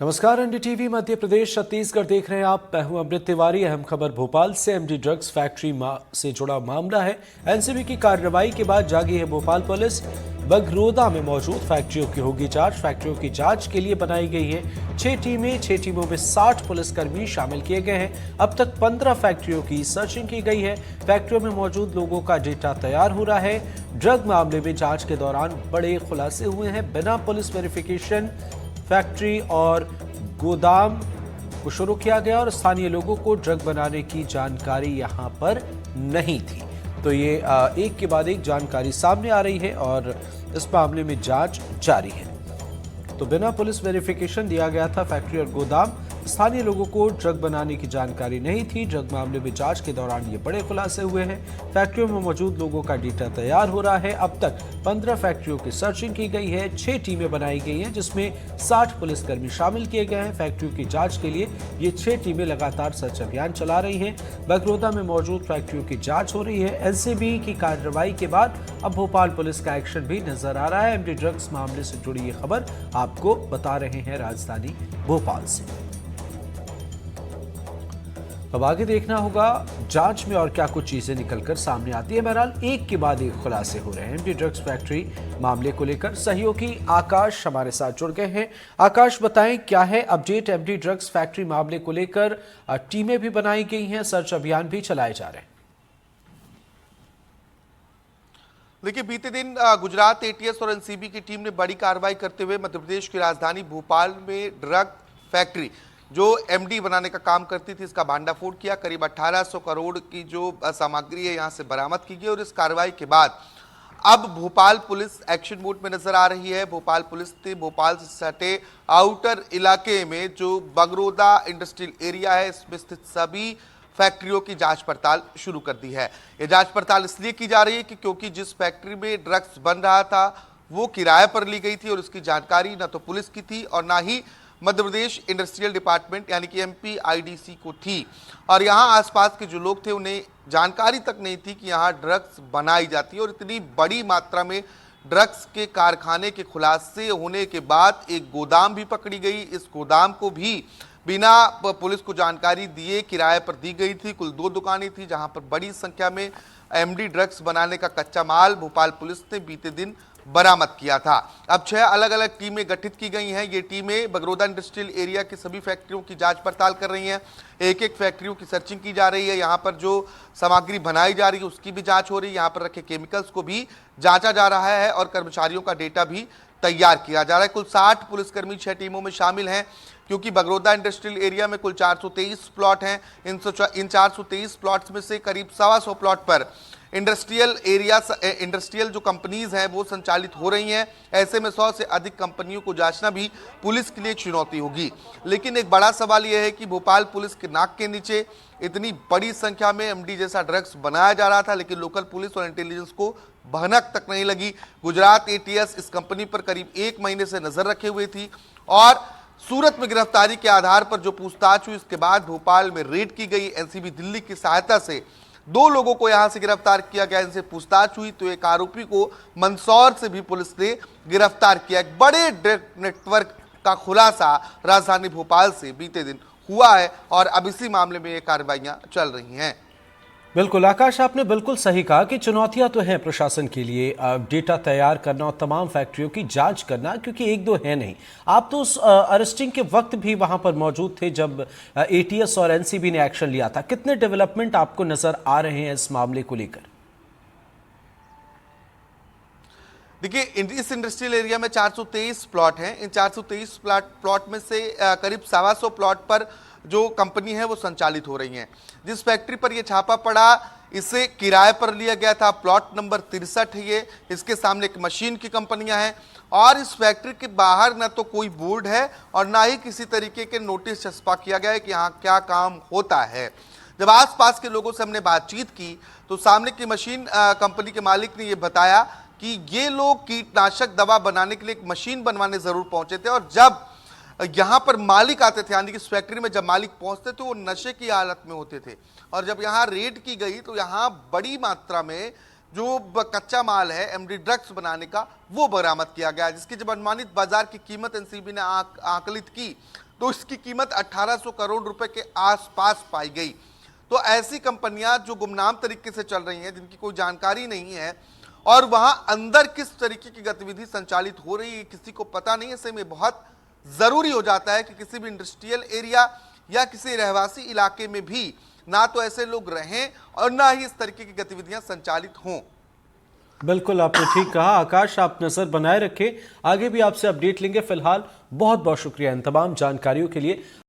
नमस्कार, एनडीटीवी मध्य प्रदेश छत्तीसगढ़ देख रहे हैं आप। मैं हूं अमृत तिवारी। अहम खबर भोपाल से। एमडी ड्रग्स फैक्ट्री से जुड़ा मामला है। एनसीबी की कार्रवाई के बाद जागी है भोपाल पुलिस। बगरोदा में मौजूद फैक्ट्रियों की होगी जांच। फैक्ट्रियों की जांच के लिए बनाई गई है 6 टीमों में 60 पुलिसकर्मी शामिल किए गए हैं। अब तक 15 फैक्ट्रियों की सर्चिंग की गई है। फैक्ट्रियों में मौजूद लोगों का डेटा तैयार हो रहा है। ड्रग मामले में जांच के दौरान बड़े खुलासे हुए हैं। बिना पुलिस वेरिफिकेशन फैक्ट्री और गोदाम को शुरू किया गया और स्थानीय लोगों को ड्रग बनाने की जानकारी यहां पर नहीं थी। तो ये एक के बाद एक जानकारी सामने आ रही है और इस मामले में जांच जारी है। तो बिना पुलिस वेरिफिकेशन दिया गया था फैक्ट्री और गोदाम। स्थानीय लोगों को ड्रग बनाने की जानकारी नहीं थी। ड्रग मामले में जांच के दौरान ये बड़े खुलासे हुए हैं। फैक्ट्रियों में मौजूद लोगों का डेटा तैयार हो रहा है। अब तक 15 फैक्ट्रियों की सर्चिंग की गई है। 6 टीमें बनाई गई हैं जिसमें 60 पुलिसकर्मी शामिल किए गए हैं। फैक्ट्रियों की जांच के लिए ये 6 टीमें लगातार सर्च अभियान चला रही हैं। बगरोदा में मौजूद फैक्ट्रियों की जांच हो रही है। एनसीबी की कार्रवाई के बाद अब भोपाल पुलिस का एक्शन भी नजर आ रहा है। एमडी ड्रग्स मामले से जुड़ी ये खबर आपको बता रहे हैं राजधानी भोपाल से। अब आगे देखना होगा जांच में और क्या कुछ चीजें निकलकर सामने आती है। बहरहाल एक के बाद एक खुलासे हो रहे हैं एमडी ड्रग्स फैक्ट्री मामले को लेकर। सहयोगी आकाश हमारे साथ जुड़ गए हैं। आकाश, बताएं क्या है अपडेट एमडी ड्रग्स फैक्ट्री मामले को लेकर? टीमें भी बनाई गई हैं, सर्च अभियान भी चलाए जा रहे हैं। देखिए, बीते दिन गुजरात एटीएस और एनसीबी की टीम ने बड़ी कार्रवाई करते हुए मध्य प्रदेश की राजधानी भोपाल में ड्रग फैक्ट्री जो एमडी बनाने का काम करती थी, इसका भांडाफोड़ किया। करीब 1800 करोड़ की जो सामग्री है यहां से बरामद की गई और इस कार्रवाई के बाद अब भोपाल पुलिस एक्शन मोड में नजर आ रही है। भोपाल पुलिस ने भोपाल से सटे आउटर इलाके में जो बगरोदा इंडस्ट्रियल एरिया है, इसमें स्थित सभी फैक्ट्रियों की जांच पड़ताल शुरू कर दी है। यह जांच पड़ताल इसलिए की जा रही है कि क्योंकि जिस फैक्ट्री में ड्रग्स बन रहा था वो किराए पर ली गई थी और उसकी जानकारी न तो पुलिस की थी और ना ही मध्य प्रदेश इंडस्ट्रियल डिपार्टमेंट यानी कि एमपीआईडीसी को थी। और यहाँ आसपास के जो लोग थे उन्हें जानकारी तक नहीं थी कि यहाँ ड्रग्स बनाई जाती है। और इतनी बड़ी मात्रा में ड्रग्स के कारखाने के खुलासे होने के बाद एक गोदाम भी पकड़ी गई। इस गोदाम को भी बिना पुलिस को जानकारी दिए किराए पर दी गई थी। कुल 2 दुकानें थी जहां पर बड़ी संख्या में एमडी ड्रग्स बनाने का कच्चा माल भोपाल पुलिस ने बीते दिन बरामद किया था। अब 6 अलग अलग टीमें गठित की गई हैं। ये टीमें बगरोदा इंडस्ट्रियल एरिया की सभी फैक्ट्रियों की जांच पड़ताल कर रही हैं। एक एक फैक्ट्रियों की सर्चिंग की जा रही है। यहाँ पर जो सामग्री बनाई जा रही है उसकी भी जांच हो रही है। यहाँ पर रखे केमिकल्स को भी जांचा जा रहा है और कर्मचारियों का डेटा भी तैयार किया जा रहा है। कुल 60 पुलिसकर्मी 6 टीमों में शामिल हैं क्योंकि बगरोदा इंडस्ट्रियल एरिया में कुल 423 प्लॉट हैं। इन 423 प्लॉट्स में से करीब 125 प्लॉट पर इंडस्ट्रियल जो कंपनीज हैं वो संचालित हो रही हैं। ऐसे में 100 से अधिक कंपनियों को जांचना भी पुलिस के लिए चुनौती होगी। लेकिन एक बड़ा सवाल यह है कि भोपाल पुलिस के नाक के नीचे इतनी बड़ी संख्या में एमडी जैसा ड्रग्स बनाया जा रहा था लेकिन लोकल पुलिस और इंटेलिजेंस को भनक तक नहीं लगी। गुजरात एटीएस इस कंपनी पर करीब 1 महीने से नजर रखे हुए थी और सूरत में गिरफ्तारी के आधार पर जो पूछताछ हुई इसके बाद भोपाल में रेड की गई। एनसीबी दिल्ली की सहायता से 2 लोगों को यहां से गिरफ्तार किया गया। इनसे पूछताछ हुई तो एक आरोपी को मंदसौर से भी पुलिस ने गिरफ्तार किया। एक बड़े नेटवर्क का खुलासा राजधानी भोपाल से बीते दिन हुआ है और अब इसी मामले में ये कार्रवाइयां चल रही हैं। बिल्कुल आकाश, आपने बिल्कुल सही कहा कि चुनौतियां तो हैं प्रशासन के लिए। डेटा तैयार करना और तमाम फैक्ट्रियों की जांच करना, क्योंकि 1-2 है नहीं। आप तो उस अरेस्टिंग के वक्त भी वहां पर मौजूद थे जब एटीएस और एनसीबी ने एक्शन लिया था। कितने डेवलपमेंट आपको नजर आ रहे हैं इस मामले को लेकर? देखिए, इस इंडस्ट्रियल एरिया में 423 प्लॉट हैं। इन 423 प्लॉट में से करीब 125 प्लॉट पर जो कंपनी है वो संचालित हो रही हैं। जिस फैक्ट्री पर ये छापा पड़ा इसे किराए पर लिया गया था। प्लॉट नंबर 63 है ये। इसके सामने एक मशीन की कंपनियां हैं और इस फैक्ट्री के बाहर ना तो कोई बोर्ड है और ना ही किसी तरीके के नोटिस छपा किया गया है कि यहाँ क्या काम होता है। जब आसपास के लोगों से हमने बातचीत की तो सामने की मशीन कंपनी के मालिक ने यह बताया कि ये लोग कीटनाशक दवा बनाने के लिए एक मशीन बनवाने जरूर पहुंचे थे और जब यहाँ पर मालिक आते थे, यानी कि इस फैक्ट्री में जब मालिक पहुंचते थे वो नशे की हालत में होते थे। और जब यहाँ रेड की गई तो यहाँ बड़ी मात्रा में जो कच्चा माल है एमडी ड्रग्स बनाने का वो बरामद किया गया, जिसकी जब अनुमानित बाजार की कीमत एनसीबी ने आकलित की तो इसकी कीमत 1800 करोड़ रुपए के आसपास पाई गई। तो ऐसी कंपनियां जो गुमनाम तरीके से चल रही हैं, जिनकी कोई जानकारी नहीं है और वहां अंदर किस तरीके की गतिविधि संचालित हो रही है किसी को पता नहीं, ऐसे में बहुत जरूरी हो जाता है कि किसी भी इंडस्ट्रियल एरिया या किसी रहवासी इलाके में भी ना तो ऐसे लोग रहें और ना ही इस तरीके की गतिविधियां संचालित हों। बिल्कुल आपने ठीक कहा आकाश, आप नजर बनाए रखें, आगे भी आपसे अपडेट लेंगे। फिलहाल बहुत बहुत शुक्रिया इन तमाम जानकारियों के लिए।